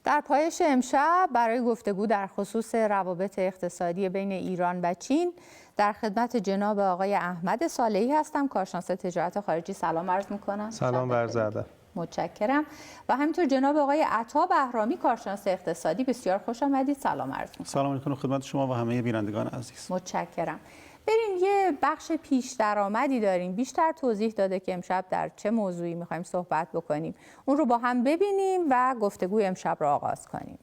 در پایش امشب برای گفتگو در خصوص روابط اقتصادی بین ایران و چین در خدمت جناب آقای احمد صالحی هستم، کارشناس تجارت خارجی. سلام عرض می‌کنم. سلام، عرض ادب. متشکرم. و همینطور جناب آقای عطا بهرامی، کارشناس اقتصادی. بسیار خوش آمدید. سلام عرض می‌کنم. سلام علیکم خدمت شما و همه بینندگان عزیز. متشکرم. بریم یه بخش پیش درآمدی داریم، بیشتر توضیح داده که امشب در چه موضوعی می‌خوایم صحبت بکنیم. اون رو با هم ببینیم و گفتگوی امشب رو آغاز کنیم.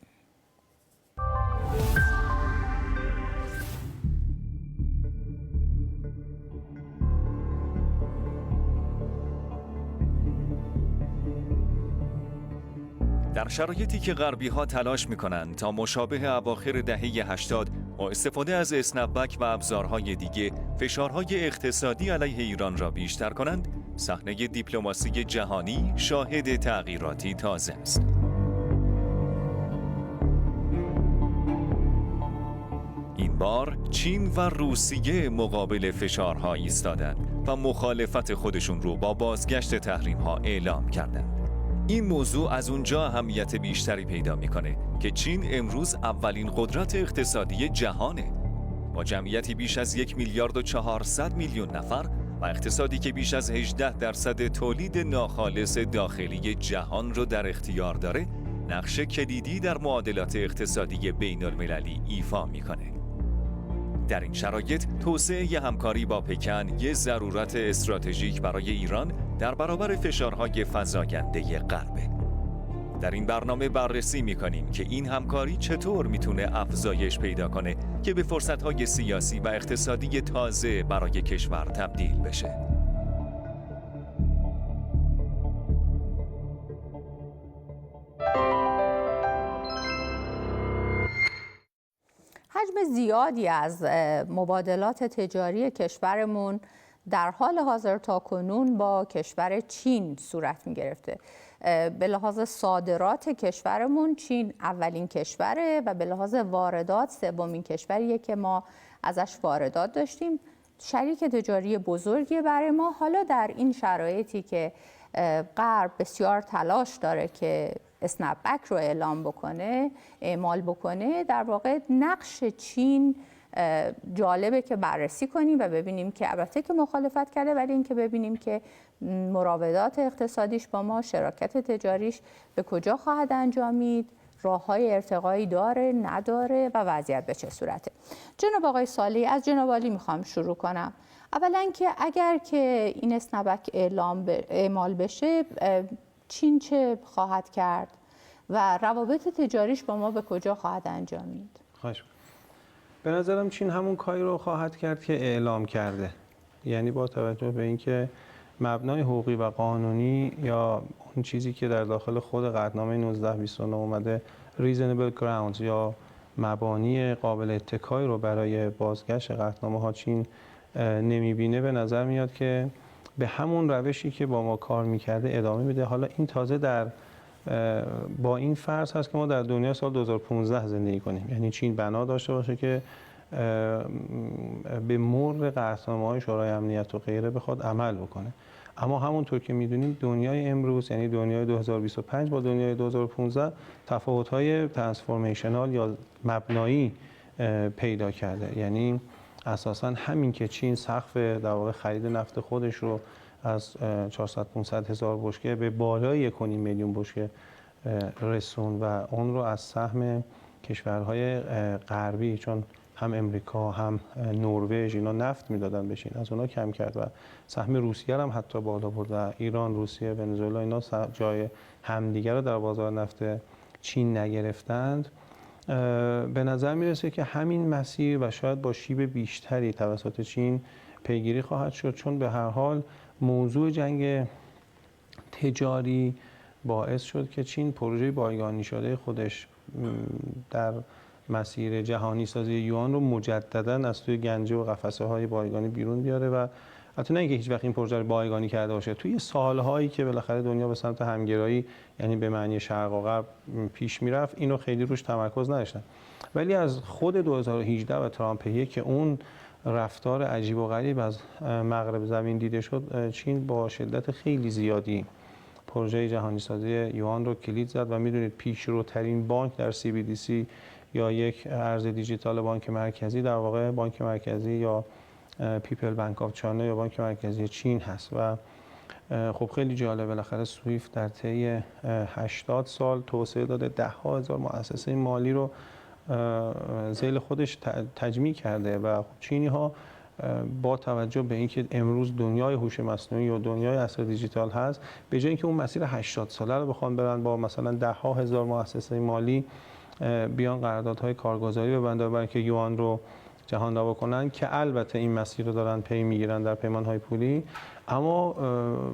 در شرایطی که غربی‌ها تلاش می‌کنند تا مشابه اواخر دهه 80 با استفاده از اسنپ‌بک و ابزارهای دیگه فشارهای اقتصادی علیه ایران را بیشتر کنند، صحنه دیپلماسی جهانی شاهد تغییراتی تازه است. این بار چین و روسیه مقابل فشارها ایستادند و مخالفت خودشون رو با بازگشت تحریم‌ها اعلام کردند. این موضوع از اونجا اهمیت بیشتری پیدا میکنه که چین امروز اولین قدرت اقتصادی جهانه، با جمعیتی بیش از 1,400,000,000 نفر و اقتصادی که بیش از 18% تولید ناخالص داخلی جهان رو در اختیار داره. نقش کلیدی در معادلات اقتصادی بین المللی ایفا میکنه. در این شرایط توسعه همکاری با پکن یک ضرورت استراتژیک برای ایران در برابر فشارهای فزاینده غربه. در این برنامه بررسی می‌کنیم که این همکاری چطور میتونه افزایش پیدا کنه که به فرصت‌های سیاسی و اقتصادی تازه برای کشور تبدیل بشه. حجم زیادی از مبادلات تجاری کشورمون در حال حاضر تاکنون با کشور چین صورت می گرفته. به لحاظ صادرات کشورمون چین اولین کشوره و به لحاظ واردات سومین کشوریه که ما ازش واردات داشتیم. شریک تجاری بزرگی برای ما. حالا در این شرایطی که غرب بسیار تلاش داره که اسنپ‌بک رو اعمال بکنه، در واقع نقش چین جالبه که بررسی کنیم و ببینیم که البته که مخالفت کرده، ولی اینکه ببینیم که مراودات اقتصادیش با ما، شراکت تجاریش به کجا خواهد انجامید، راه‌های ارتقایی داره نداره و وضعیت به چه صورته. جناب آقای صالحی، از جناب عالی میخوام شروع کنم. اولا که اگر که این اسنپ‌بک اعمال بشه، چین چه خواهد کرد و روابط تجاریش با ما به کجا خواهد انجامید؟ خواهش. به نظرم چین همون کاری رو خواهد کرد که اعلام کرده، یعنی با توجه به اینکه مبنای حقوقی و قانونی یا اون چیزی که در داخل خود قطعنامه 1929 اومده reasonable grounds یا مبانی قابل اتکایی رو برای بازگشت قطعنامه ها چین نمیبینه، به نظر میاد که به همون روشی که با ما کار میکرده ادامه میده. حالا این تازه با این فرض هست که ما در دنیا سال 2015 زندگی کنیم، یعنی چین بنا داشته باشه که به مر قطعنامه‌های شورای امنیت و غیره بخواد عمل بکنه. اما همونطور که میدونیم دنیای امروز، یعنی دنیای 2025 با دنیای 2015 تفاوت‌های ترانسفورمیشنال یا مبنایی پیدا کرده. یعنی اساساً همین که چین سقف در واقع خرید نفت خودش رو از 400-500 هزار بشکه به بالای 1.5 میلیون بشکه رسون و اون رو از سهم کشورهای غربی، چون هم امریکا هم نروژ اینا نفت میدادن به چین، از اونا کم کرد و سهم روسیه هم حتی بالا برد و ایران، روسیه، ونزوئلا اینا جای همدیگر رو در بازار نفت چین نگرفتند. به نظر میرسه که همین مسیر و شاید با شیب بیشتری توسط چین پیگیری خواهد شد، چون به هر حال موضوع جنگ تجاری باعث شد که چین پروژه بایگانی شده خودش در مسیر جهانی سازی یوان رو مجددا از توی گنجه و قفسه های بایگانی بیرون بیاره و حتی نه اینکه هیچ وقت این پروژه رو بایگانی کرده باشه، توی سالهایی که بالاخره دنیا به سمت همگرایی، یعنی به معنی شرق و غرب پیش میرفت، اینو خیلی روش تمرکز نداشتن. ولی از خود 2018 و ترامپ که اون رفتار عجیب و غریب از مغرب زمین دیده شد، چین با شدت خیلی زیادی پروژه جهانی سازی یوان رو کلید زد و میدونید پیشروترین بانک در CBDC یا یک ارز دیجیتال بانک مرکزی در واقع بانک مرکزی یا پیپل بانک آف چاینا یا بانک مرکزی چین هست و خب خیلی جالب بالاخره سویفت در طی 80 سال توسعه داده، ده‌ها هزار مؤسسه مالی رو ذیل خودش تجمیع کرده و چینی ها با توجه به اینکه امروز دنیای هوش مصنوعی و دنیای عصر دیجیتال هست، به جای اینکه اون مسیر 80 ساله رو بخوان برن با مثلا ده‌ها هزار مؤسسه مالی بیان قراردادهای کارگزاری ببندن برای اینکه یوان رو جهان‌دوا کنن، که البته این مسیر رو دارن پی میگیرن در پیمان‌های پولی، اما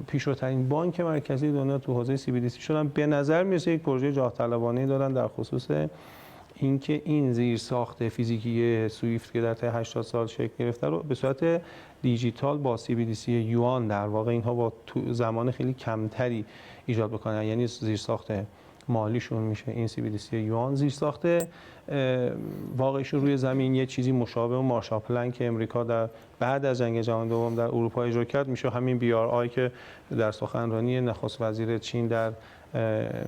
پیشروترین بانک مرکزی دنیا تو حوزه CBDC شدن. به نظر میرسه یک پروژه جاه طلبانه‌ای دارن در خصوص اینکه این زیرساخت فیزیکی سویفت که در طی 80 سال شکل گرفته رو به صورت دیجیتال با CBDC یوان در واقع اینها با زمان خیلی کمتری ایجاد بکنن، یعنی زیرساخت مالیشون میشه این CBDC یوان. زیرساخت واقعیشون روی زمین یه چیزی مشابه و مارشال پلن که امریکا در بعد از جنگ جهانی دوم در اروپا اجرا کرد میشه همین BRI که در سخنرانی نخست وزیر چین در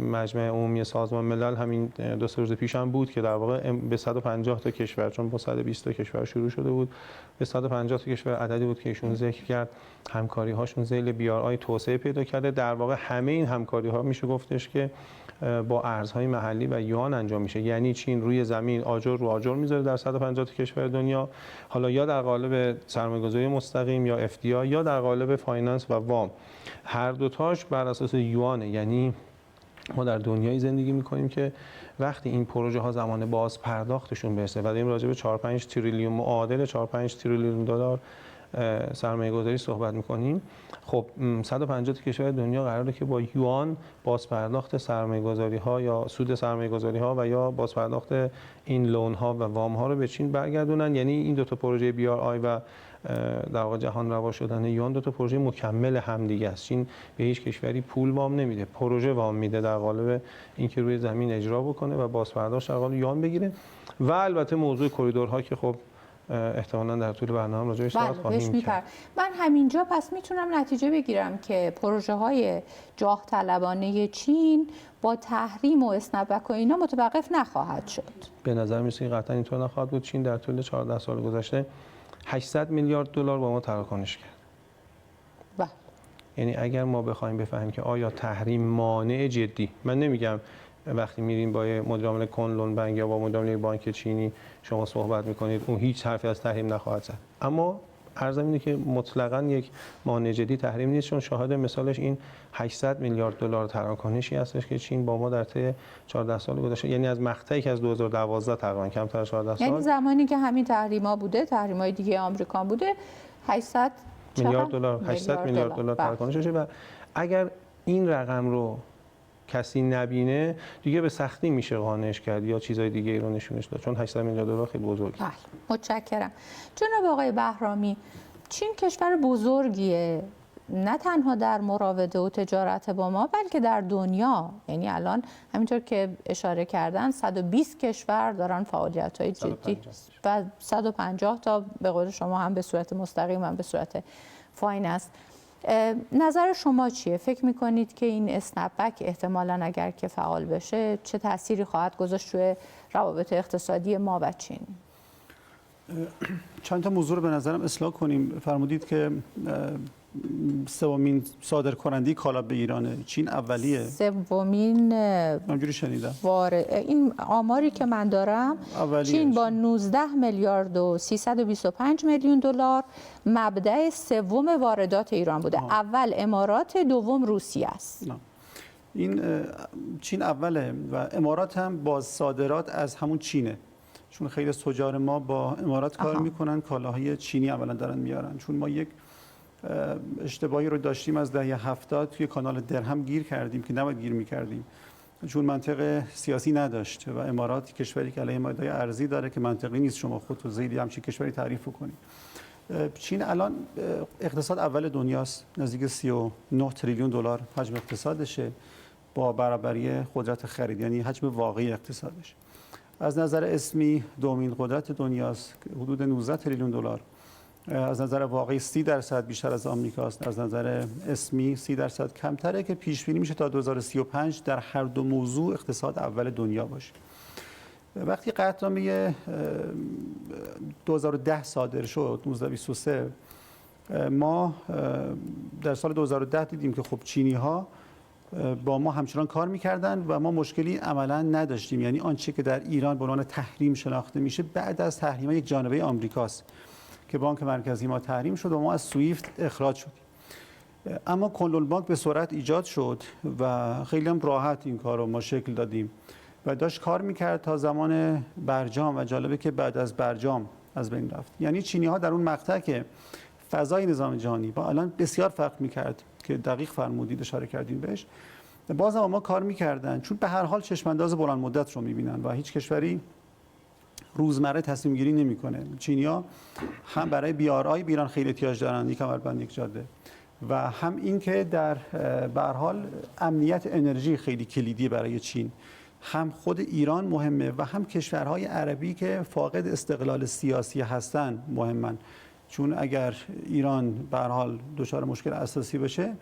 مجمع عمومی سازمان ملل همین 2 روز پیش هم بود که در واقع به 150 تا کشور، چون با 120 تا کشور شروع شده بود، به 150 تا کشور عددی بود که ایشون ذکر کرد همکاری هاشون ذیل BRI توسعه پیدا کرده. در واقع همه این همکاری ها میشه گفتش که با ارزهای محلی و یوان انجام میشه، یعنی چین روی زمین آجر رو آجر میذاره در 150 تا کشور دنیا، حالا یا در قالب سرمایه‌گذاری مستقیم یا FDI یا در قالب فایننس و وام، هر دوتاش بر اساس یوانه. یعنی ما در دنیایی زندگی میکنیم که وقتی این پروژه ها زمان باز پرداختشون برسه و داریم راجع به 4-5 تریلیون معادل 4-5 تریلیون دلار سرمایه گذاری صحبت میکنیم، خب 150 کشور دنیا قراره که با یوان بازپرداخت سرمایه گذاری ها یا سود سرمایه گذاری ها و یا بازپرداخت این لون ها و وام ها رو به چین برگردونن. یعنی این دو تا پروژه BRI و در واقع جهان روا شدن یوان دو تا پروژه مکمل همدیگه است. چین به هیچ کشوری پول وام نمیده، پروژه وام میده در قالب اینکه روی زمین اجرا بکنه و بازپرداخت در قالب یوان بگیره. و البته موضوع کریدورها که خب احتمالاً در طول برنامه راجعش صحبت خواهیم کرد. من همینجا پس میتونم نتیجه بگیرم که پروژه های جاه طلبانه چین با تحریم و اسنپبک و اینا متوقف نخواهد شد. به نظر میسه قطعا اینطور نخواهد بود. چین در طول 14 سال گذشته 800 میلیارد دلار با ما تراکنش کرد. بله. یعنی اگر ما بخوایم بفهمیم که آیا تحریم مانع جدی، من نمیگم وقتی میریم با مدیر عامل کنلون بانک یا با مدیر عامل بانک چینی شما صحبت میکنید اون هیچ حرفی از تحریم نخواهد زد، اما عرضم اینه که مطلقاً یک مانع جدی تحریم نیست، چون شاهد مثالش این 800 میلیارد دلار تراکنشی هستش که چین با ما در طی 14 سال گذشته، یعنی از مقطعی که از 2012 تقریبا کمتر از 14 سال، یعنی زمانی که همین تحریما بوده، تحریم‌های دیگه آمریکا بوده، 800 میلیارد دلار 800 میلیارد دلار تراکنشش. و اگر این رقم رو کسی نبینه دیگه به سختی میشه قانعش کرد یا چیزای دیگه ای رو نشونش داد، چون 800 میلیارد دلار خیلی بزرگه. بله، متشکرم. جناب آقای بهرامی، چین کشور بزرگیه، نه تنها در مراوده و تجارت با ما بلکه در دنیا. یعنی الان همینطور که اشاره کردن 120 کشور دارن فعالیت‌های جدی و 150 تا به قول شما هم به صورت مستقیم هم به صورت فایننس. نظر شما چیه؟ فکر میکنید که این اسنپبک احتمالاً اگر که فعال بشه چه تأثیری خواهد گذاشت روی روابط اقتصادی ما و چین؟ چند تا موضوع رو به نظرم اصلاح کنیم. فرمودید که سومین صادرکننده کالا به ایران، چین اولیه. سومین اونجوری شنیدم. این آماری که من دارم چین با 19 میلیارد و 325 میلیون دلار مبدأ سوم واردات ایران بوده. اول امارات، دوم روسیه است. این چین اوله و امارات هم با صادرات از همون چینه، چون خیلی از تجار ما با امارات کار میکنن، کالاهای چینی اولا دارن میارن. چون ما یک اشتباهی رو داشتیم از دهه 70 توی کانال درهم گیر کردیم که نباید گیر میکردیم، چون منطق سیاسی نداشت و امارات کشوری که علیه مایه‌های ارزی داره که منطقی نیست شما خود تو زیدی همچین کشوری تعریف کنید. چین الان اقتصاد اول دنیاست، نزدیک 39 تریلیون دلار حجم اقتصادشه با برابری قدرت خرید، یعنی حجم واقعی اقتصادش. از نظر اسمی دومین قدرت دنیاست، حدود 19 تریلیون دلار از نظر واقعی 30% بیشتر از آمریکاست، از نظر اسمی 30% کمتره که پیش بینی میشه تا 2035 در هر دو موضوع اقتصاد اول دنیا باشه. وقتی قطعنامه 2010 صادر شد 1923 ما در سال 2010 دیدیم که خب چینی‌ها با ما همچنان کار می‌کردن و ما مشکلی عملاً نداشتیم. یعنی آنچه که در ایران به عنوان تحریم شناخته میشه بعد از تحریم یک جانبه آمریکاست که بانک مرکزی ما تحریم شد و ما از سویفت اخراج شدیم. اما کنترل بانک به سرعت ایجاد شد و خیلی هم راحت این کار رو ما شکل دادیم و داشت کار میکرد تا زمان برجام و جالبه که بعد از برجام از بین رفت. یعنی چینی‌ها در اون مقطع که فضای نظام جهانی با الان بسیار فرق میکرد که دقیق فرمودید اشاره کردیم بهش، باز هم ما کار میکردن چون به هر حال چشمانداز بلند مدت رو میبینن و هیچ کشوری روزمره تصمیم گیری نمیکنه. چینی‌ها هم برای BRI به ایران خیلی احتیاج دارن، یک کمربند یک جاده، و هم این که در به هر حال امنیت انرژی خیلی کلیدی برای چین، هم خود ایران مهمه و هم کشورهای عربی که فاقد استقلال سیاسی هستن مهمن. چون اگر ایران به هر حال دچار مشکل اساسی بشه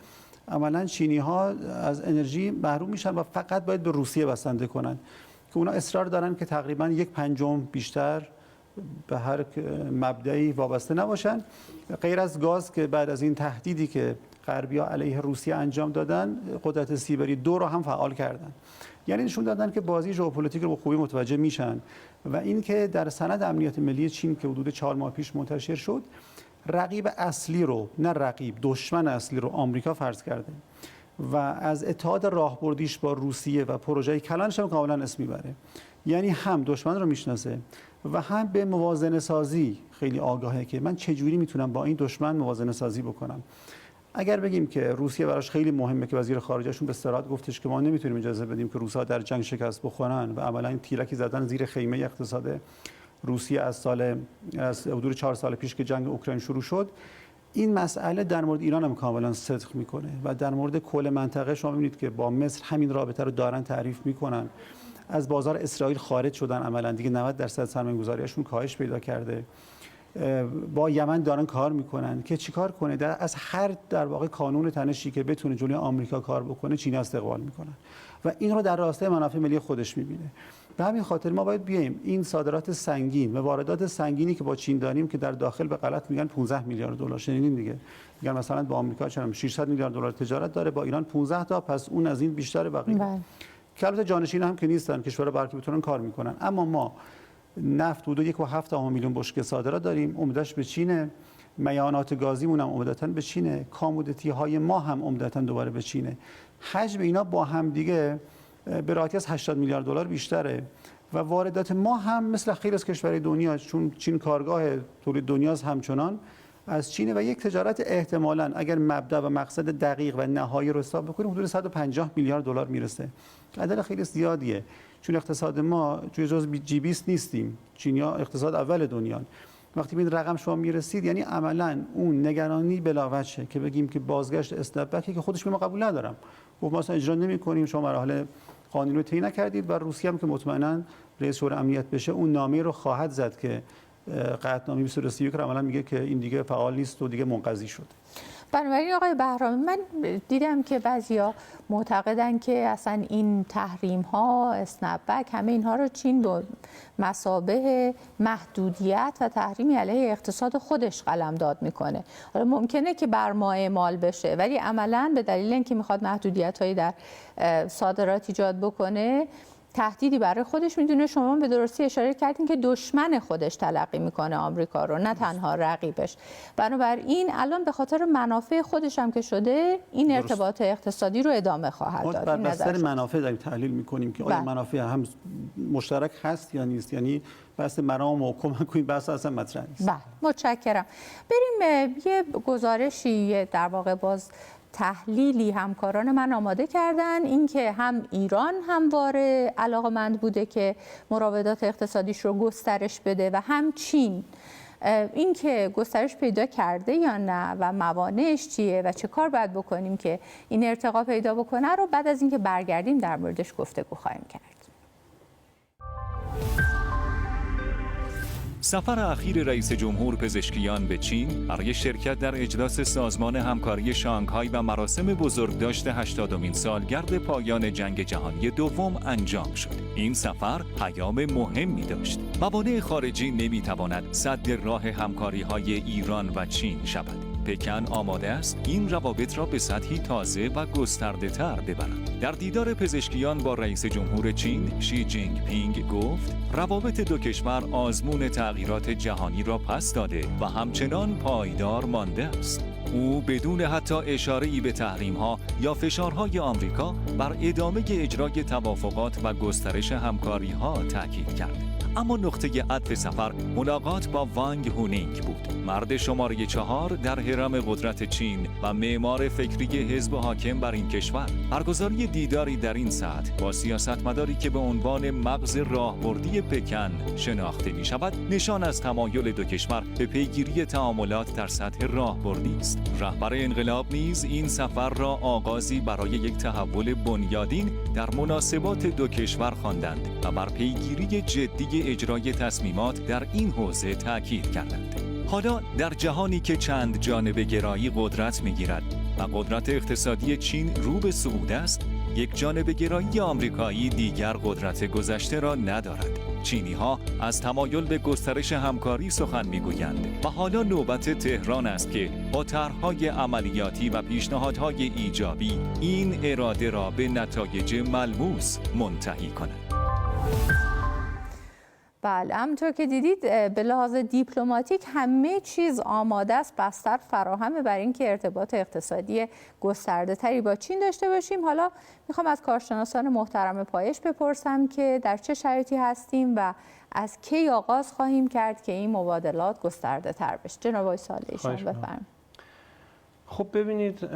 عملاً چینی‌ها از انرژی محروم میشن و فقط باید به روسیه بسنده کنن که اونا اصرار دارن که تقریباً 1/5 بیشتر به هر مبدعی وابسته نباشن، غیر از گاز که بعد از این تهدیدی که غربی‌ها علیه روسیه انجام دادن قدرت سیبری 2 رو هم فعال کردن. یعنی نشون دادن که بازی ژئوپلیتیک رو به خوبی متوجه میشن و اینکه در سند امنیت ملی چین که حدود 4 ماه پیش منتشر شد رقیب اصلی رو، نه رقیب، دشمن اصلی رو آمریکا فرض کرده و از اتحاد راهبردیش با روسیه و پروژه کلانش هم کاملا اسم میبره. یعنی هم دشمن رو میشناسه و هم به موازنه سازی خیلی آگاهه که من چجوری میتونم با این دشمن موازنه سازی بکنم. اگر بگیم که روسیه براش خیلی مهمه که وزیر خارجهشون به صراحت گفتش که ما نمیتونیم اجازه بدیم که روس‌ها در جنگ شکست بخورن و عملاً این تیرکی زدن زیر خیمه اقتصاد روسیه از حدود 4 سال پیش که جنگ اوکراین شروع شد، این مسئله در مورد ایران هم کاملا صدق میکنه و در مورد کل منطقه شما میبینید که با مصر همین رابطه رو دارن تعریف میکنن. از بازار اسرائیل خارج شدن، عملاً دیگه 90% سرمایه‌گذاریشون کاهش پیدا کرده. با یمن دارن کار میکنن که چیکار کنه از هر در واقع کانون تنشی که بتونه جلوی آمریکا کار بکنه چین استقبال میکنن و این رو در راستای منافع ملی خودش میبینه. به همین خاطر ما باید بیایم این صادرات سنگین و واردات سنگینی که با چین داریم که در داخل به غلط میگن 15 میلیارد دلار، شنیدین دیگه، میگن مثلا با آمریکا چند 600 میلیارد دلار تجارت داره، با ایران 15 تا، پس اون از این بیشتر بقیه. که البته جانشین هم که نیستن، کشورها برکی بتونن کار میکنن. اما ما نفت حدود 1.7 میلیون بشکه صادرات داریم، عمده‌اش به چینه، میانات گازیمون هم عمدتاً به چینه، کامودیتی های ما هم عمدتاً دوباره به چینه. حجم اینا با هم دیگه به راحتی از 80 میلیارد دلار بیشتره و واردات ما هم مثل خیلی از کشورهای دنیا، چون چین کارگاه تولید دنیاست، همچنان از چینه و یک تجارت احتمالاً اگر مبدا و مقصد دقیق و نهایی رو حساب بکنیم حدود 150 میلیارد دلار میرسه. عدد خیلی زیادیه چون اقتصاد ما جزو G20 نیستیم، چینیا اقتصاد اول دنیا. وقتی به این رقم شما میرسید یعنی عملاً اون نگرانی بلاوجه که بگیم که بازگشت اسنپبکی که خودش ما قبول ندارم، گفت ما اصلا اجرا نمی‌کنیم، شما مراحل قانونی رو طی نکردید و روسیه هم که مطمئناً رئیس شورای امنیت بشه اون نامه رو خواهد زد که قطعنامه 231 رو عملاً میگه که این دیگه فعال نیست و دیگه منقضی شد. بنابراین آقای بهرامی، من دیدم که بعضیا معتقدن که اصلا این تحریم ها، اسنپبک، همه اینها رو چین به مثابه محدودیت و تحریمی علیه اقتصاد خودش قلمداد میکنه. حالا ممکنه که بر ما اعمال بشه ولی عملاً به دلیل اینکه میخواد محدودیت هایی در صادرات ایجاد بکنه تهدیدی برای خودش میدونه. شما به درستی اشاره کردین که دشمن خودش تلقی میکنه آمریکا رو، نه تنها رقیبش. بنابراین الان به خاطر منافع خودش هم که شده این ارتباط اقتصادی رو ادامه خواهد داد. بر بستر منافع داریم تحلیل میکنیم که آیا منافع هم مشترک هست یا نیست، یعنی بحث مرام و کمک کنید بحث اصلا مطرح نیست. بله، متشکرم. بریم یه گزارشی در واقع باز تحلیلی همکاران من آماده کردن، اینکه هم ایران همواره علاقه‌مند بوده که مراودات اقتصادیش رو گسترش بده و هم چین، اینکه گسترش پیدا کرده یا نه و موانعش چیه و چه کار باید بکنیم که این ارتقا پیدا بکنه رو بعد از اینکه برگردیم در موردش گفتگو خواهیم کرد. سفر اخیر رئیس جمهور پزشکیان به چین برای شرکت در اجلاس سازمان همکاری شانگهای و مراسم بزرگداشت 80مین سالگرد پایان جنگ جهانی دوم انجام شد. این سفر پیام مهمی داشت. موانع خارجی نمیتواند سد راه همکاری‌های ایران و چین شود. پکن آماده است این روابط را به سطحی تازه و گسترده‌تر ببرد. در دیدار پزشکیان با رئیس جمهور چین شی جینگ پینگ گفت روابط دو کشور آزمون تغییرات جهانی را پس داده و همچنان پایدار مانده است. او بدون حتی اشاره‌ای به تحریم‌ها یا فشارهای آمریکا بر ادامه اجرای توافقات و گسترش همکاری‌ها تاکید کرد. اما نقطه عطف سفر ملاقات با وانگ هونینگ بود، مرد شماره 4 در هرم قدرت چین و معمار فکری حزب حاکم بر این کشور. برگزاری دیداری در این سطح با سیاستمداری که به عنوان مغز راهبردی پکن شناخته می شود، نشان از تمایل دو کشور به پیگیری تعاملات در سطح راهبردی است. رهبر انقلاب نیز این سفر را آغازی برای یک تحول بنیادین در مناسبات دو کشور خواندند و بر پیگیری جدی اجرای تصمیمات در این حوزه تاکید کردند. حالا در جهانی که چند جانبه گرایی قدرت می‌گیرد و قدرت اقتصادی چین رو به صعود است، یک جانبه گرایی آمریکایی دیگر قدرت گذشته را ندارد. چینی‌ها از تمایل به گسترش همکاری سخن می‌گویند و حالا نوبت تهران است که با طرح‌های عملیاتی و پیشنهادهای ایجابی این اراده را به نتایج ملموس منتهی کند. بله، همونطور که دیدید به لحاظ دیپلماتیک همه چیز آماده است، بستر فراهمه برای اینکه ارتباط اقتصادی گسترده تری با چین داشته باشیم. حالا میخوام از کارشناسان محترم پایش بپرسم که در چه شرایطی هستیم و از کی آغاز خواهیم کرد که این مبادلات گسترده تر بشه. جناب آقای صالحی‌شان بفرمایید. خب ببینید،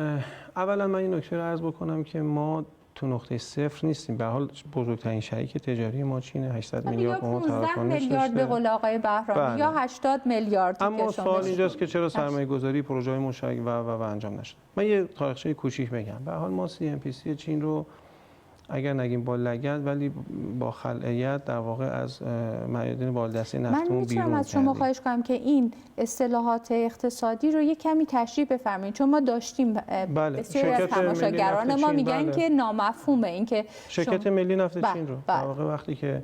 اولا من این نکته رو عرض بکنم که ما تو نقطه صفر نیستیم. به هر حال بزرگترین شریک تجاری ما چینه، 800 میلیارد تومان تراکنش میلیارد به قول آقای بهرامی یا 80 میلیارد. اما سوال اینجاست که چرا سرمایه‌گذاری پروژه‌های مشترک و انجام نشد. من یه تاریخچه کوچیک بگم. به هر حال ما CNPC چین رو اگر نگیم با لگد ولی با خلأیت در واقع از معادن بالادستی نفتمون بیرون کردیم. من میتونم از شما خواهش کنم که این اصطلاحات اقتصادی رو یک کمی تشریح بفرمایید، چون ما داشتیم بسیاری از تماشاگران ما میگن که نامفهومه این که شرکت ملی نفت چین رو در واقع وقتی که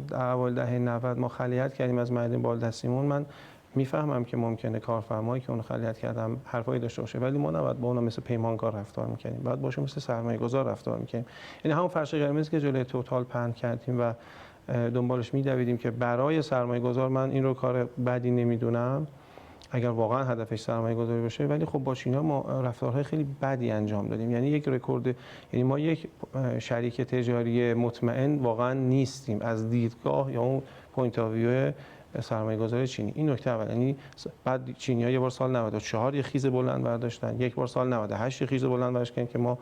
در اوایل دهه 90 ما خلأیت کردیم از معادن بالادستیمون، من میفهمم که ممکنه کارفرمایی که اون خلأیت کردم حرفایی داشته باشه، ولی ما نباید با اونها مثل پیمانکار رفتار میکنیم، باید باشه مثل سرمایه‌گذار رفتار میکنیم. یعنی همون فرش قرمزی که جلوی توتال پهن کردیم و دنبالش میدویدیم که برای سرمایه‌گذار من این رو کار بدی نمیدونم اگر واقعا هدفش سرمایه‌گذاری باشه، ولی خب با چین‌ها ما رفتارهای خیلی بدی انجام دادیم. یعنی یک رکورد، یعنی ما یک شریک تجاری مطمئن واقعا نیستیم از دیدگاه یا اون پوینت آف ویو سرمایه‌گذاری چینی. این نکته اول. یعنی بعد چینی‌ها یه بار سال 94 یه خیز بلند برداشتن، یک بار سال 98 یه خیز بلند برداشتن که ما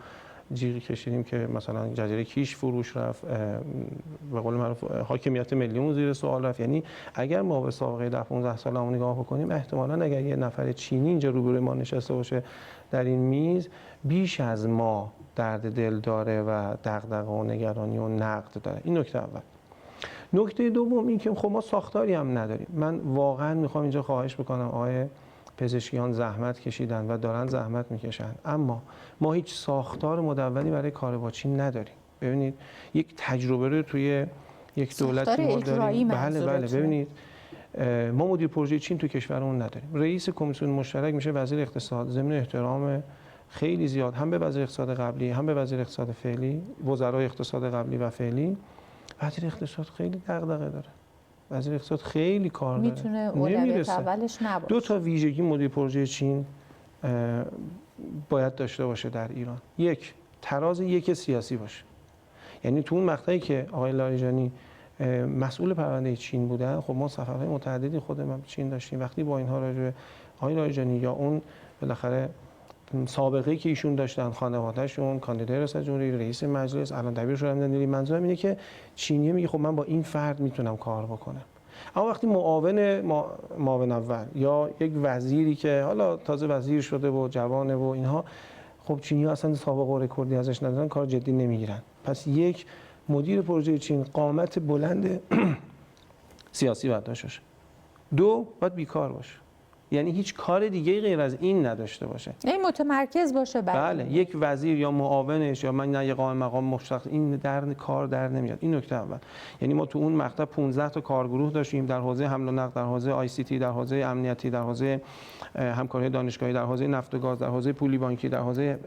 جیغی کشیدیم که مثلا جزیره کیش فروش رفت، به قول معروف حاکمیت ملیمون زیر سوال رفت. یعنی اگر ما به سابقه 10 15 سالمون نگاه بکنیم، احتمالاً اگر یه نفر چینی اینجا روبروی ما نشسته باشه در این میز، بیش از ما درد دل داره و دغدغه و نگرانی و نقد داره. این نکته اول. نکته دوم این که خب ما ساختاری هم نداریم. من واقعا میخوام اینجا خواهش بکنم، آقای پزشکیان زحمت کشیدن و دارن زحمت میکشن، اما ما هیچ ساختار مدولی برای کار با چین نداریم. ببینید یک تجربه رو توی یک دولتی ما داریم. بله ببینید ما مدیر پروژه چین تو کشورمون نداریم. رئیس کمیسیون مشترک میشه وزیر اقتصاد، ضمن احترام خیلی زیاد هم به وزیر اقتصاد قبلی هم به وزیر اقتصاد فعلی، وزرای اقتصاد قبلی و فعلی. وزیر اقتصاد خیلی دغدغه داره. وزیر اقتصاد خیلی کار داره. میتونه اولویت اولش نباشه. دو تا ویژگی مدیر پروژه چین باید داشته باشه در ایران. یک، تراز یک سیاسی باشه. یعنی تو اون مقطعی که آقای لاریجانی مسئول پرونده چین بودن، خب ما سفرهای متعددی خودمون چین داشتیم. وقتی با اینها راجع به آقای لاریجانی یا اون بالاخره سابقه‌ای که ایشون داشتن، خانواده‌شون، کاندیدای ریاست جمهوری، رئیس مجلس، الان دبیر شورای ملی، منظورم اینه که چینی میگه خب من با این فرد میتونم کار بکنم. اما وقتی معاون اول یا یک وزیری که حالا تازه وزیر شده و جوانه و اینها، خب چینی‌ها اصلا سابقه و رکوردی ازش ندارن، کار جدی نمیگیرن. پس یک مدیر پروژه چین قامت بلند سیاسی باید داشته باشه. 2 باید بیکار باشه، یعنی هیچ کار دیگه غیر از این نداشته باشه. این متمرکز باشه. بله، یک وزیر یا معاونش یا من یه قائم مقام مشتق این کار در نمیاد. این نکته اول. یعنی ما تو اون مقطع 15 تا کارگروه داشتیم در حوزه حمل و نقل، در حوزه آی سی تی، در حوزه امنیتی، در حوزه همکاری دانشگاهی، در حوزه نفت و گاز، در حوزه پولی بانکی، در حوزه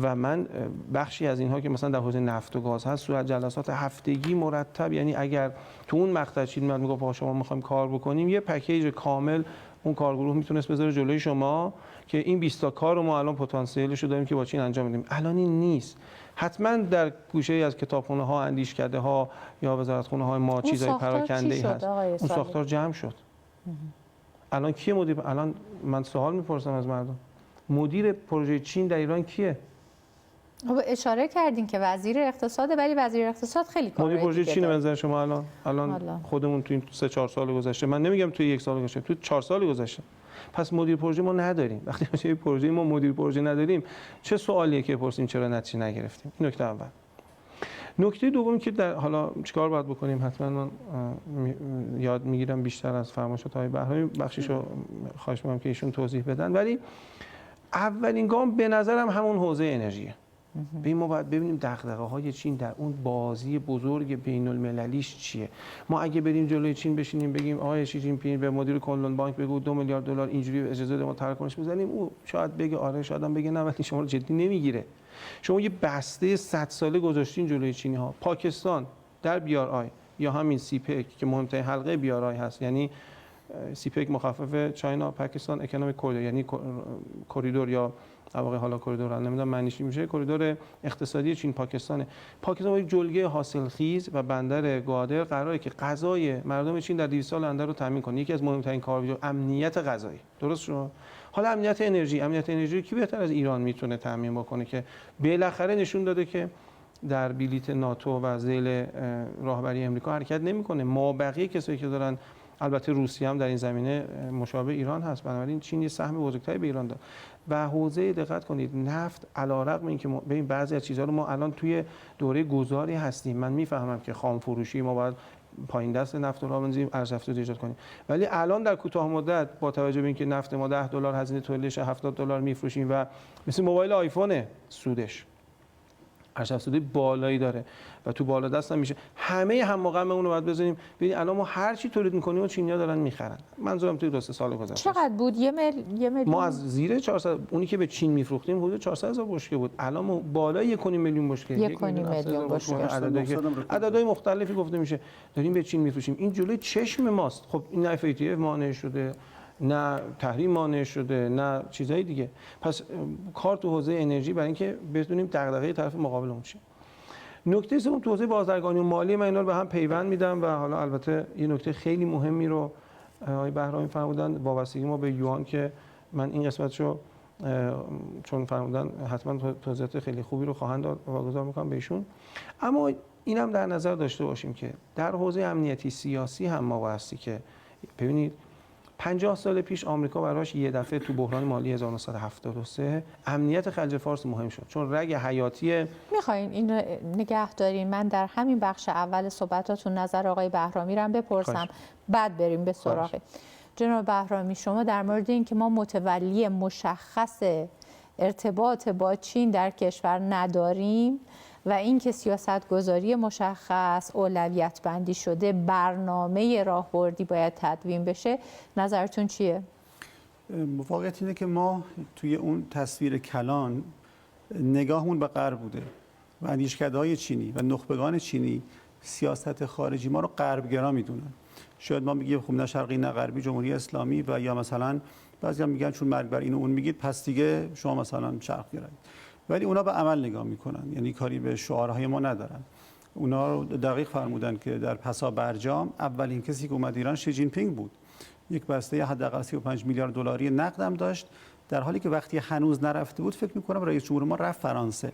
و من بخشی از اینها که مثلا در حوزه نفت و گاز هست صورت جلسات هفتگی مرتب، یعنی اگر تو اون مقطع چیز میاد میگه با شما میخوایم کار بکنیم، یه پکیج کامل اون کارگروه میتونست بذاره جلوی شما که این 20 تا کار رو ما الان پتانسیلش رو داریم که با چین انجام بدیم. الان این نیست. حتما در گوشه از کتابخونه ها، اندیشکده ها یا وزارتخونه های ما چیزای پراکنده ای هست. اون ساختار جمع شد. الان کیه مدیر؟ الان من سوال میپرسم از مردم، مدیر پروژه چین در ایران کیه؟ اشاره کردین که وزیر اقتصاده، ولی وزیر اقتصاد خیلی کار مدیر پروژه چین به نظر شما الان خودمون تو این 3-4 سال گذشته، من نمیگم تو 1 سال گذشته، تو 4 سال گذشته، پس مدیر پروژه ما نداریم. وقتی راجع به پروژه ما مدیر پروژه نداریم، چه سوالیه که بپرسیم چرا نتیجه نگرفتیم؟ این نکته اول. نکته دومی که در حالا چیکار باید بکنیم، حتما من یاد میگیرم بیشتر از فرمایشات های بهرامی، بخشیشو خواهش می‌کنم که ایشون توضیح بدن، ولی اولین گام به نظرم همون حوزه انرژیه. ما باید ببینیم دغدغه‌های چین در اون بازی بزرگ بین‌المللیش چیه. ما اگه بریم جلوی چین بشینیم بگیم آقای شی جین پینگ به مدیر کلون بانک بگو 2 میلیارد دلار اینجوری اجازه بده ما تراکنش بزنیم، او شاید بگه آره، شاید هم بگه نه، ولی شما رو جدی نمیگیره. شما یه بسته 100 ساله گذاشتین جلوی چینی‌ها. پاکستان در BRI یا همین CPEC که مهمترین حلقه BRI هست، یعنی CPEC مخفف چاینا پاکستان اکونومیک کوریدور، یعنی کوریدور یا واقعا حالا کوریدور نمیدونم معنیش چی میشه، کوریدور اقتصادی چین پاکستانه. پاکستان با یک جلگه حاصلخیز و بندر گوادر قراره که غذای مردم چین در 200 سال آینده رو تامین کنه. یکی از مهمترین کارها امنیت غذایی. درست شد؟ حالا امنیت انرژی کی بهتر از ایران میتونه تامین بکنه که بالاخره نشون داده که در بلیت ناتو و ذیل راهبری امریکا حرکت نمیکنه. ما بقیه کسایی که دارن، البته روسیه هم در این زمینه مشابه ایران هست، بنابراین چین یه سهم بزرگتری به ایران داد. و حوزه دقت کنید نفت، علیرغم اینکه ببین بعضی از چیزها رو ما الان توی دوره گذاری هستیم، من میفهمم که خام فروشی ما باید پایین دست نفت رو راه بندازیم، ارز افزوده ایجاد کنیم، ولی الان در کوتاه مدت با توجه به اینکه نفت ما $10 هزینه تولیدش $70 میفروشیم و مثل موبایل آیفون سودش ارز افزوده بالایی داره و تو بالا دست هم میشه، همه هم موقع اون رو باید بزنیم. ببین الان ما هر چی تولید میکنیم و چینی‌ها دارن میخرن. منظورم توی 2-3 سال گذشته چقدر بود؟ یه میلیون ما از زیر 400 اونی که به چین میفروختیم حدود 400,000 بشکه بود، الان ما بالای 1.5 میلیون بشکه، 1.5 میلیون بشکه، عددهای مختلفی گفته میشه داریم به چین میفروشیم. این جلوی چشم ماست. خب این نه FATF مانع شده، نه تحریم مانع شده، نه چیزهای دیگه. پس کار تو حوزه انرژی برای اینکه بدونیم دغدغه طرف مقابلمون چیه. نکته سوم تو حوزه بازرگانی و مالی، من اینا رو به هم پیوند میدم و حالا البته یه نکته خیلی مهمی رو آقای بهرامی فرمودن، وابستگی ما به یوان، که من این قسمتشو چون فرمودن حتما توضیحات خیلی خوبی رو خواهند داد و واگذار میکنم به ایشون. اما اینم در نظر داشته باشیم که در حوزه امنیتی سیاسی هم ما واسطی که ببینید 50 سال پیش آمریکا براش یه دفعه تو بحران مالی 1973 امنیت خلیج فارس مهم شد، چون رگ حیاتی. میخواین اینو نگه دارین؟ من در همین بخش اول صحبتاتون نظر آقای بهرامی رو بپرسم، بعد بریم به سراغ. جناب بهرامی، شما در مورد اینکه ما متولی مشخص ارتباط با چین در کشور نداریم و اینکه سیاست‌گذاری مشخص، اولویت بندی شده، برنامه راهبردی باید تدوین بشه، نظرتون چیه؟ واقعیت اینه که ما توی اون تصویر کلان نگاهمون به غرب بوده و اندیشکده‌های چینی و نخبگان چینی سیاست خارجی ما رو غربگرا میدونن. شاید ما میگیم خب نه شرقی نه غربی، جمهوری اسلامی، و یا مثلا بعضیا میگن چون مرگ بر این و اون میگید پس دیگه شما مثلا شرق گرایید، ولی اونا به عمل نگاه میکنن، یعنی کاری به شعارهای ما ندارن. اونا رو دقیق فرمودن که در پسا برجام اولین کسی که اومد ایران شی جین پینگ بود. یک بسته حداقل 35 میلیارد دلاری نقدم داشت، در حالی که وقتی هنوز نرفته بود فکر میکنم رئیس جمهور ما رفت فرانسه.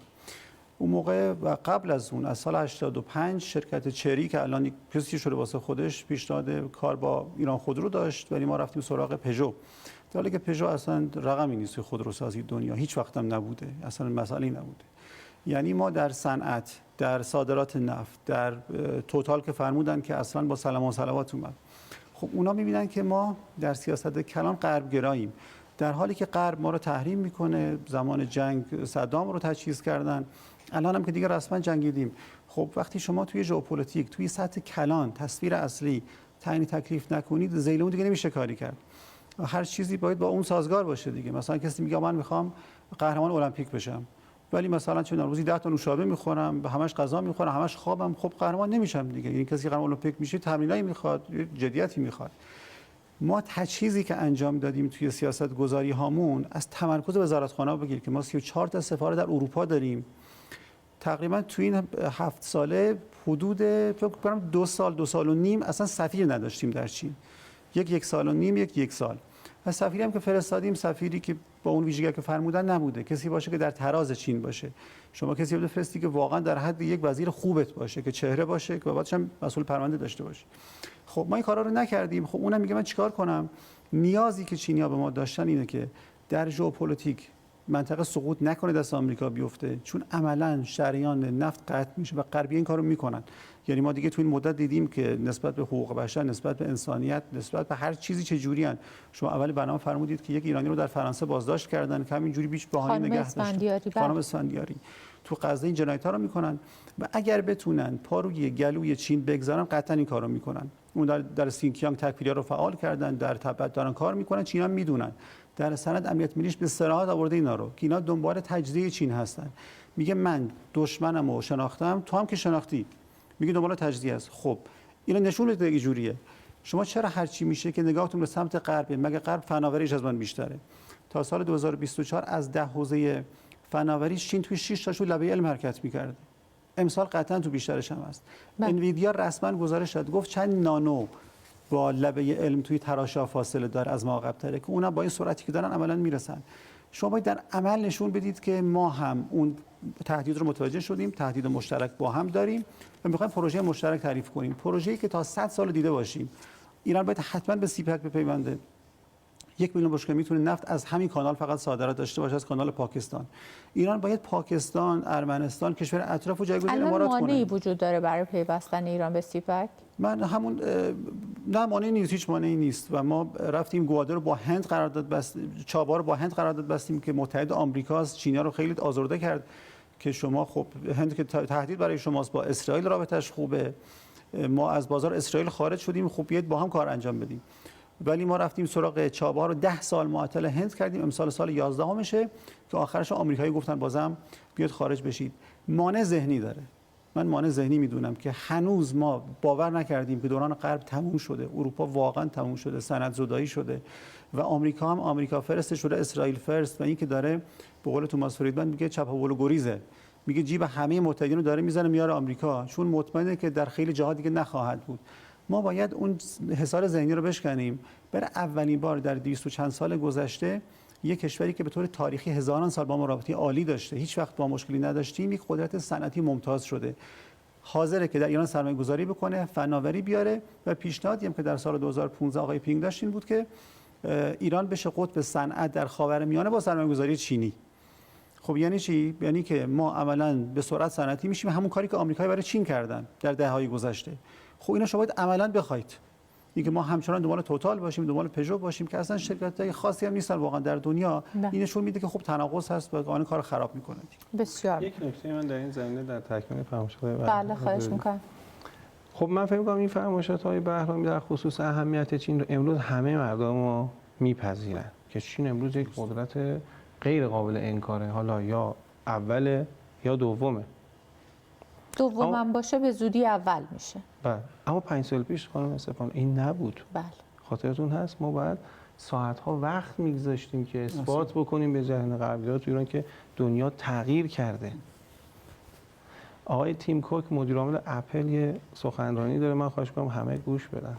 اون موقع و قبل از اون از سال 85 شرکت چری که الان کسی شده واسه خودش پیشنهاد کار با ایران خودرو داشت، ولی ما رفتیم سراغ پژو، در حالی که پژو اصلا رقمی نیست که خودروسازی دنیا، هیچ وقت هم نبوده، اصلا مسئله نبوده. یعنی ما در صنعت، در صادرات نفت، در توتال که فرمودن که اصلا با سلام و صلوات اومد، خب اونا میبینن که ما در سیاست کلان غرب گراییم، در حالی که غرب ما رو تحریم میکنه. زمان جنگ صدام رو تجهیز کردن، الان هم که دیگه رسما جنگیدیم. خب وقتی شما توی ژئوپلیتیک، توی سطح کلان تصویر اصلی تعیین تکلیف نکنید، ذیل اون دیگه نمیشه کاری کرد. هر چیزی باید با اون سازگار باشه دیگه. مثلا کسی میگه من میخوام قهرمان المپیک بشم، ولی مثلا چه روزی 10 تا نوشابه میخورم، همش غذا میخورم، همش خوابم، خب قهرمان نمیشم دیگه. این کسی قهرمان المپیک میشه تمرینایی میخواد، جدیتی میخواد. ما تجهیزی که انجام دادیم توی سیاست گذاری هامون از تمرکز وزارتخانه‌ها بگیر که ما 34 تا سفارت در اروپا داریم. تقریبا توی این 7 ساله حدود فکر کنم 2 سال 2 سال و نیم اصلا سفیر نداشتیم در چین. یک سال و نیم، یک سال. و سفیری هم که فرستادیم، سفیری که با اون ویژگی که فرمودن نبوده. کسی باشه که در تراز چین باشه. شما کسی بفرستی که واقعا در حد یک وزیر خوبت باشه، که چهره باشه، که بعدش هم مسئول پرونده داشته باشه. خب ما این کارا رو نکردیم. خب اونم میگه من چیکار کنم؟ نیازی که چینی‌ها به ما داشتن اینه که در ژئوپلیتیک منطقه سقوط نکنه دست آمریکا بیفته، چون عملاً شریان نفت قطع میشه و غربی این کارو میکنن. یعنی ما دیگه تو این مدت دیدیم که نسبت به حقوق بشر، نسبت به انسانیت، نسبت به هر چیزی چه جوریان. شما اول برنامه فرمودید که یک ایرانی رو در فرانسه بازداشت کردن که همینجوری بیچ بهانه نگه داشتن. خانم اسفندیاری تو غزه این جنایت‌ها رو میکنن و اگر بتونن پا روی گلوی چین بگذارن قطعا این کارو میکنن. اون در سینکیانگ تکفیری رو فعال کردن، در تبت دارن کار میکنن. چین‌ها میدونن. در سند امنیت ملیش به صراحت آورده اینا رو که اینا دنبال تجزیه چین هستن. میگه من دشمنم رو شناختم، تو هم که شناختی. میگه دنبال تجزیه است. خب اینا نشون بده یه جوریه. شما چرا هر چی میشه که نگاهتون به سمت غربه، مگه غرب فناوریش از من بیشتره؟ تا سال 2024 از 10 حوزه فناوری چین توی 6 تاشو لبه علم حرکت می‌کرده. امسال قطعا تو بیشترش هم هست. انویدیا رسما گزارش داد، گفت چند نانو با لبه علم توی تراشا فاصله داره از ما عقب‌تره که اونا با این سرعتی که دارن عملاً میرسن. شما باید در عمل نشون بدید که ما هم اون تهدید رو متوجه شدیم، تهدید مشترک با هم داریم و می‌خوایم پروژه مشترک تعریف کنیم. پروژه‌ای که تا 100 سال دیده باشیم. ایران باید حتما به سیپک بپیونده. 1 میلیون بشکه میتونه نفت از همین کانال فقط صادرات داشته باشه، از کانال پاکستان. ایران باید پاکستان، ارمنستان، کشور اطراف رو جایگزین امارات کنه. مانعی وجود داره برای پیوستن ایران به سیپک؟ من همون نه مانعی نیست، هیچ مانعی نیست و ما رفتیم گواده رو با هند قرارداد بستیم، چابهار رو با هند قرارداد بستیم که متحد آمریکاست. چینی‌ها رو خیلی آزرده کرد که شما خب هند که تهدید برای شماست، با اسرائیل رابطش خوبه، ما از بازار اسرائیل خارج شدیم، خب بیاید با هم کار انجام بدیم. ولی ما رفتیم سراغ چابهار رو 10 سال معطل هند کردیم. امسال سال 11 میشه که آخرش آمریکایی گفتن بازم بیاد خارج بشید. مانع ذهنی داره. من مانع ذهنی میدونم که هنوز ما باور نکردیم که دوران غرب تموم شده، اروپا واقعا تموم شده، سند زدایی شده و آمریکا هم آمریکا فرست شده، اسرائیل فرست و این که داره به قول توماس فریدمن میگه چپاول و گریزه، میگه جیب همه متحدین رو داره میزنه میاره آمریکا، چون مطمئنه که در خیلی جاها دیگه نخواهد بود. ما باید اون حصار ذهنی رو بشکنیم. برای اولین بار در 200 و چند سال گذشته یک کشوری که به طور تاریخی هزاران سال با ما رابطه عالی داشته، هیچ وقت با مشکلی نداشتیم، یک قدرت صنعتی ممتاز شده. حاضره که در ایران سرمایه‌گذاری بکنه، فناوری بیاره و پیشنهادی هم که در سال 2015 آقای پینگ داشت این بود که ایران بشه قطب صنعت در خاورمیانه با سرمایه‌گذاری چینی. خب یعنی چی؟ یعنی که ما عملاً به سرعت صنعتی میشیم، همون کاری که آمریکایی برای چین کردن در دهه‌های گذشته. خب اینا شما باید عملاً بخواید. اینکه ما همچنان دنبال توتال باشیم، دنبال پژو باشیم که اصلا شرکت‌های خاصی هم نیستن واقعا در دنیا. این نشون میده که خب تناقض هست و قانون کار خراب میکنه. بسیار. یک نکته من در این زمینه در تکمیل فرمایشات بله خواهش می‌کنم. خب من فکر می‌کنم این فرمایشات‌های بهرامی در خصوص اهمیت چین رو امروز همه مردم ما میپذیرن که چین امروز یک قدرت غیر قابل انکاره، حالا یا اول یا دومه. دومم باشه به زودی اول میشه. بله. اما 5 سال پیش خانم استفان این نبود. بله. خاطرتون هست ما باید ساعت‌ها وقت می‌گذاشتیم که اثبات بکنیم به ذهن غربی‌ها تو ایران که دنیا تغییر کرده. آقای تیم کوک مدیر عامل اپل یه سخنرانی داره، من خواهش می‌کنم همه گوش بدن.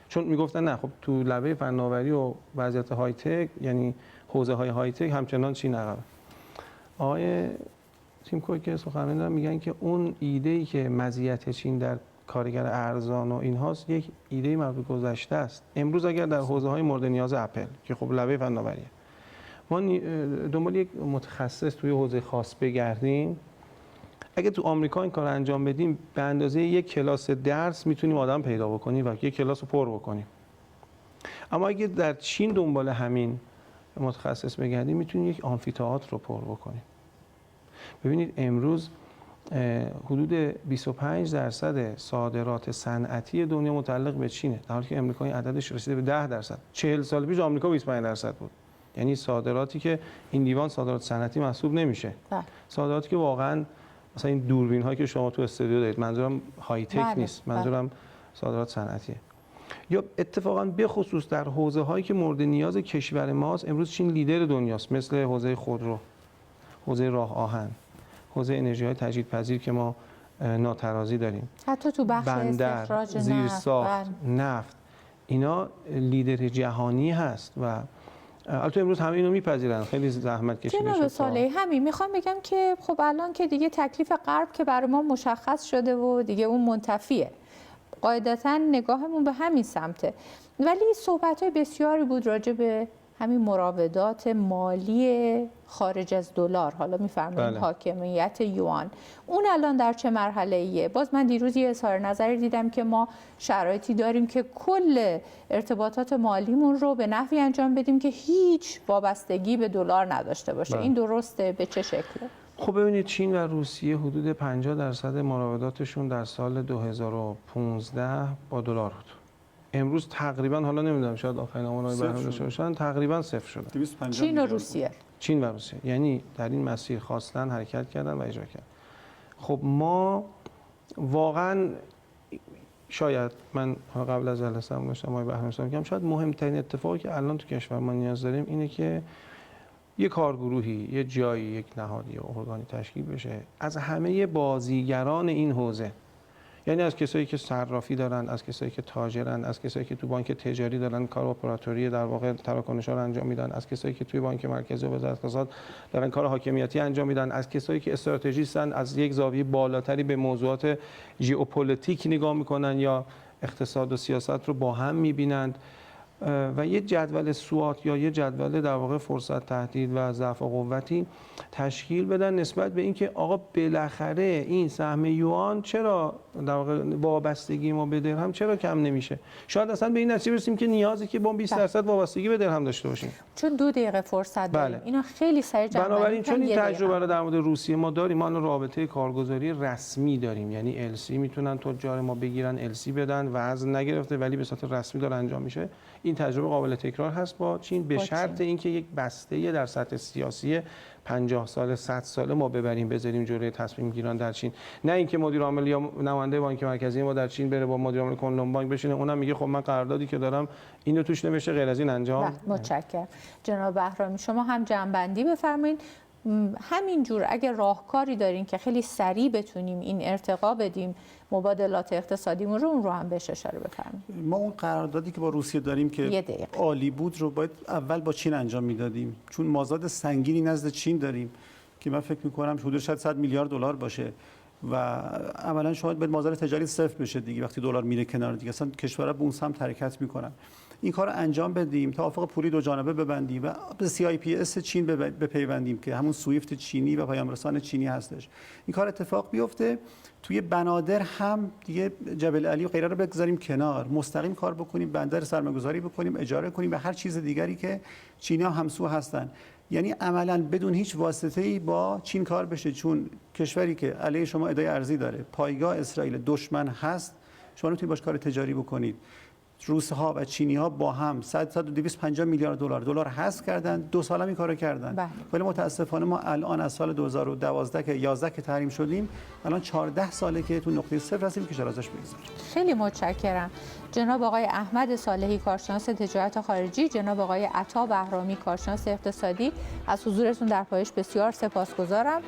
چون میگفتن نه خب تو لبه فناوری و وضعیت های تک، یعنی حوزه‌های های تک همچنان چین عقبه. آقای تیم کوک سخنرانی دارن میگن که اون ایده‌ای که مزیت چین در کارگر ارزان و اینهاست یک ایده مربوط به گذشته است. امروز اگر در حوزه‌های مورد نیاز اپل که خب لبه فناوریه، ما دنبال یک متخصص توی حوزه خاص بگردیم، اگه تو آمریکا این کار انجام بدیم به اندازه یک کلاس درس میتونیم آدم پیدا بکنیم و یک کلاس رو پر بکنیم. اما اگه در چین دنبال همین متخصص بگردیم میتونیم یک آمفی‌تئاتر رو پر بکنیم. ببینید امروز حدود 25% صادرات صنعتی دنیا متعلق به چینه، در حالی که امریکا این عددش رسیده به 10%. 40 سال پیش آمریکا 25% بود. یعنی صادراتی که این دیوان صادرات صنعتی محسوب نمیشه. صادراتی که واقعا مثلا این دوربین هایی که شما تو استودیو دارید، منظورم های تک نیست، منظورم صادرات صنعتیه. یا اتفاقا به خصوص در حوزه هایی که مورد نیاز کشور ماست، امروز چین لیدر دنیاست، مثل حوزه خودرو، حوزه راه آهن، حوزه انرژی های تجدیدپذیر که ما ناترازی داریم، حتی تو بخش استخراج نفت، زیرساخت، نفت، اینا لیدر جهانی هست و البته امروز همه اینو میپذیرن. خیلی زحمت کشیده شد. جناب صالحی، همین میخوام بگم که خب الان که دیگه تکلیف غرب که برای ما مشخص شده و دیگه اون منتفیه، قاعدتا نگاهمون به همین سمته، ولی صحبت‌های بسیاری بود راجع به همین مراودات مالی خارج از دلار، حالا میفرمایید حاکمیت یوان، اون الان در چه مرحله‌ایه؟ باز من دیروز یه اظهار نظری دیدم که ما شرایطی داریم که کل ارتباطات مالیمون رو به نحوی انجام بدیم که هیچ وابستگی به دلار نداشته باشه. این درسته؟ به چه شکله؟ خب ببینید چین و روسیه حدود 50% مراوداتشون در سال 2015 با دلار بود. امروز تقریبا، حالا نمیدونم شاید آخرین آمارهای بهره داشته باشن، تقریبا صفر شده. چین و روسیه. چین و روسیه یعنی در این مسیر خواستن، حرکت کردن و اجرا کردن. خب ما واقعا شاید من قبل از جلسه هم داشتم آقای بهرام میگم، شاید مهمترین اتفاقی که الان تو کشور ما نیاز داریم اینه که یه کارگروهی، یه جایی، یک نهادی یا ارگانی تشکیل بشه از همه بازیگران این حوزه، یعنی از کسایی که صرافی دارن، از کسایی که تاجرن، از کسایی که تو بانک تجاری دارن کار اپراتوری در واقع تراکنش‌ها رو انجام میدن، از کسایی که توی بانک مرکزی و وزارت اقتصاد دارن کار حاکمیتی انجام میدن، از کسایی که استراتژیستن، از یک زاویه بالاتری به موضوعات ژئوپلیتیک نگاه میکنن یا اقتصاد و سیاست رو با هم میبینند و یه جدول سوات یا یه جدول در واقع فرصت، تهدید و ضعف و قوتی تشکیل بدن نسبت به اینکه آقا بالاخره این سهم یوان چرا در واقع وابستگی ما به درهم چرا کم نمیشه. شاید اصلا به این نتیجه برسیم که نیازی که با 20% وابستگی به درهم داشته باشیم. چون 2 دقیقه فرصت داریم. اینا خیلی سریع جمع. بنابراین چون این تجربه رو در مورد روسیه ما داریم، ما الان رابطه کارگزاری رسمی داریم، یعنی LC میتونن تجار ما بگیرن، LC بدن، وزن نگرفته ولی به صورت رسمی داره انجام میشه. این تجربه قابل تکرار هست با چین به شرط اینکه یک بسته در سطح سیاسی 50 سال 100 ساله ما ببریم بذاریم جلوی تصمیم گیران در چین، نه اینکه مدیر عامل یا نماینده بانک مرکزی ما در چین بره با مدیر عامل کنلون بانک بشینه اونم میگه خب من قراردادی که دارم اینو توش نمیشه غیر از این انجام. متشکرم. جناب بهرامی شما هم جنبندی بفرمایید. همینجور اگر راهکاری دارین که خیلی سریع بتونیم این ارتقا بدیم مبادلات اقتصادیمون رو، اون رو هم بهش اشاره بفرمایید. ما اون قراردادی که با روسیه داریم که عالی بود رو باید اول با چین انجام میدادیم، چون مازاد سنگینی نزد چین داریم که من فکر می‌کنم حدود 100 میلیارد دلار باشه و عملاً شاید باید مازاد تجاری صفر بشه دیگه. وقتی دلار میره کنار دیگه اصلا کشورها به اون سمت حرکت میکنن. این کار رو انجام بدیم، توافق پولی دو جانبه ببندیم و به CIPS چین بپیوندیم که همون سویفت چینی و پیامرسان چینی هستش. این کار اتفاق بیفته، توی بنادر هم دیگه جبل علی و غیره رو بگذاریم کنار، مستقیم کار بکنیم، بندر سرمایه‌گذاری بکنیم، اجاره کنیم و هر چیز دیگری که چینی‌ها همسو هستن. یعنی عملاً بدون هیچ واسطه‌ای با چین کار بشه، چون کشوری که علیه شما ادعای ارزی داره، پایگاه اسرائیل دشمن هست، شما نمیتونید باش کار تجاری بکنید. روس‌ها و چینی‌ها با هم 100 تا 250 میلیارد دلار حذف کردن، 2 سال این کارو کردن. ولی متاسفانه ما الان از سال 2012 که 11 که تحریم شدیم، الان 14 ساله که تو نقطه صفر هستیم که ازش بگذریم. خیلی متشکرم. جناب آقای احمد صالحی کارشناس تجارت خارجی، جناب آقای عطا بهرامی کارشناس اقتصادی، از حضورتون در پایش بسیار سپاسگزارم.